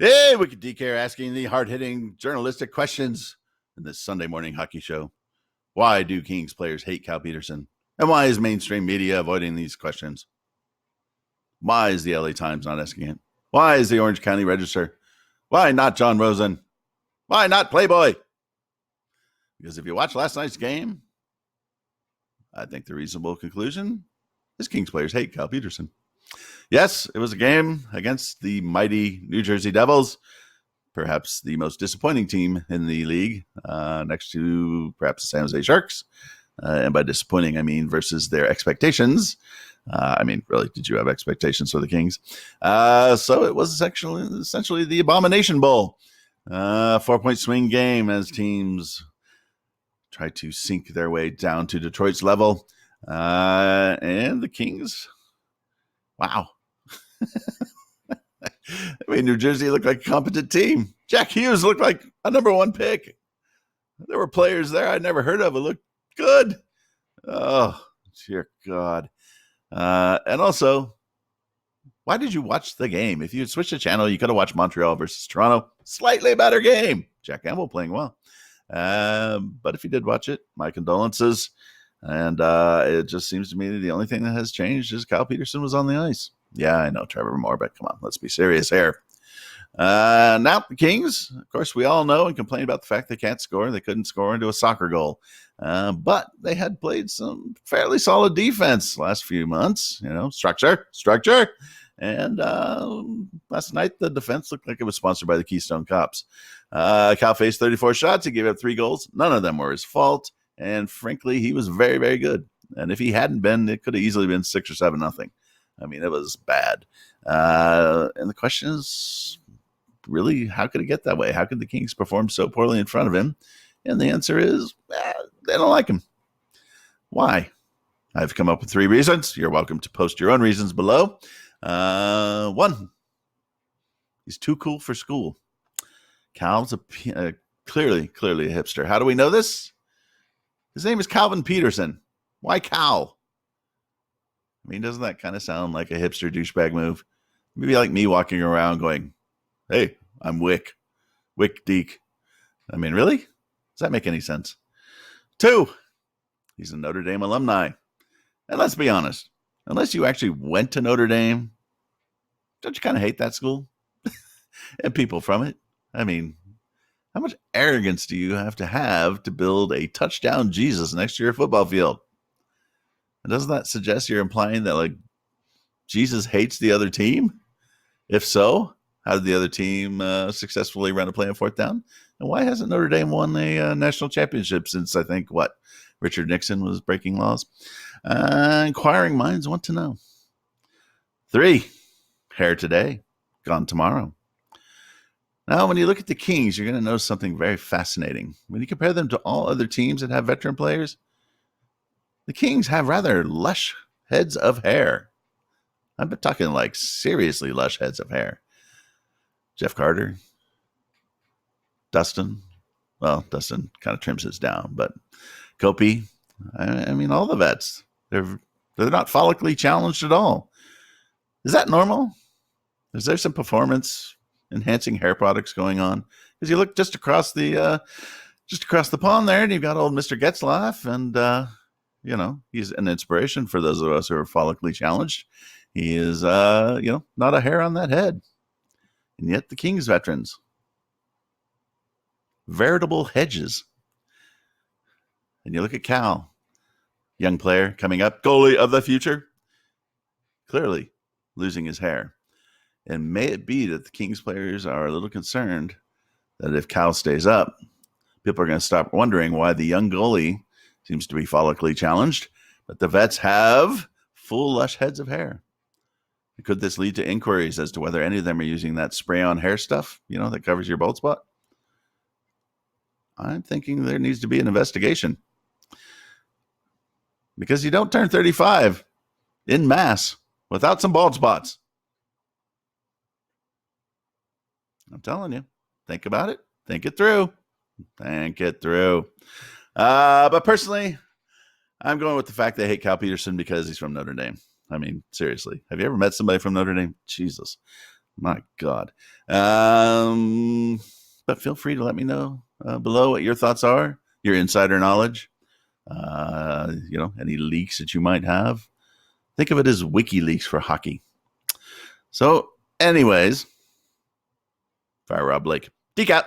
Hey, Wicked DK asking the hard-hitting journalistic questions in this Sunday morning hockey show. Why do Kings players hate Cal Peterson? And why is mainstream media avoiding these questions? Why is the LA Times not asking it? Why is the Orange County Register? Why not John Rosen? Why not Playboy? Because if you watch last night's game, I think the reasonable conclusion is Kings players hate Cal Peterson. Yes, it was a game against the mighty New Jersey Devils, perhaps the most disappointing team in the league, next to perhaps the San Jose Sharks. And by disappointing, I mean versus their expectations. Really, did you have expectations for the Kings? So it was essentially the Abomination Bowl. 4-point swing game as teams tried to sink their way down to Detroit's level. And the Kings, wow. New Jersey looked like a competent team. Jack Hughes looked like a number one pick. There were players there I'd never heard of who looked good. Oh, dear God. And also, why did you watch the game? If you had switched the channel, you could have watched Montreal versus Toronto. Slightly better game. Jack Campbell playing well. But if you did watch it, my condolences. And it just seems to me that the only thing that has changed is Cal Peterson was on the ice. Yeah, I know Trevor Moore, but come on, let's be serious here. Now, the Kings, of course, we all know and complain about the fact they can't score. They couldn't score into a soccer goal. But they had played some fairly solid defense last few months. Structure. And last night, the defense looked like it was sponsored by the Keystone Cops. Cal faced 34 shots. He gave up 3 goals. None of them were his fault. And frankly, he was very, very good. And if he hadn't been, it could have easily been 6 or 7-0. It was bad. And the question is, really, how could it get that way? How could the Kings perform so poorly in front of him? And the answer is, they don't like him. Why? I've come up with 3 reasons. You're welcome to post your own reasons below. 1, he's too cool for school. Cal's clearly a hipster. How do we know this? His name is Calvin Peterson. Why Cal? Doesn't that kind of sound like a hipster douchebag move? Maybe like me walking around going, hey, I'm Wick Deke. Really? Does that make any sense? 2, he's a Notre Dame alumni. And let's be honest, unless you actually went to Notre Dame, don't you kind of hate that school? And people from it? How much arrogance do you have to build a touchdown Jesus next to your football field? And doesn't that suggest you're implying that, Jesus hates the other team? If so, how did the other team successfully run a play on 4th down? And why hasn't Notre Dame won a national championship since, I think, Richard Nixon was breaking laws? Inquiring minds want to know. 3, hair today, gone tomorrow. Now, when you look at the Kings, you're going to notice something very fascinating. When you compare them to all other teams that have veteran players, the Kings have rather lush heads of hair. I'm talking seriously lush heads of hair. Jeff Carter, Dustin. Well, Dustin kind of trims his down, but Kopi. All the vets. They're not follically challenged at all. Is that normal? Is there some performance enhancing hair products going on? Because you look just across the pond there, and you've got old Mr. Getzlaff, and he's an inspiration for those of us who are follically challenged. He is, not a hair on that head. And yet the Kings veterans, veritable hedges. And you look at Cal, young player coming up, goalie of the future, clearly losing his hair. And may it be that the Kings players are a little concerned that if Cal stays up, people are going to stop wondering why the young goalie seems to be follically challenged, but the vets have full, lush heads of hair. Could this lead to inquiries as to whether any of them are using that spray-on hair stuff, that covers your bald spot? I'm thinking there needs to be an investigation. Because you don't turn 35 in mass without some bald spots. I'm telling you, think about it. Think it through. But personally, I'm going with the fact they hate Cal Peterson because he's from Notre Dame. Seriously, have you ever met somebody from Notre Dame? Jesus. My God. But feel free to let me know below what your thoughts are, your insider knowledge, any leaks that you might have. Think of it as WikiLeaks for hockey. So, anyways, Fire Rob Blake. Decap.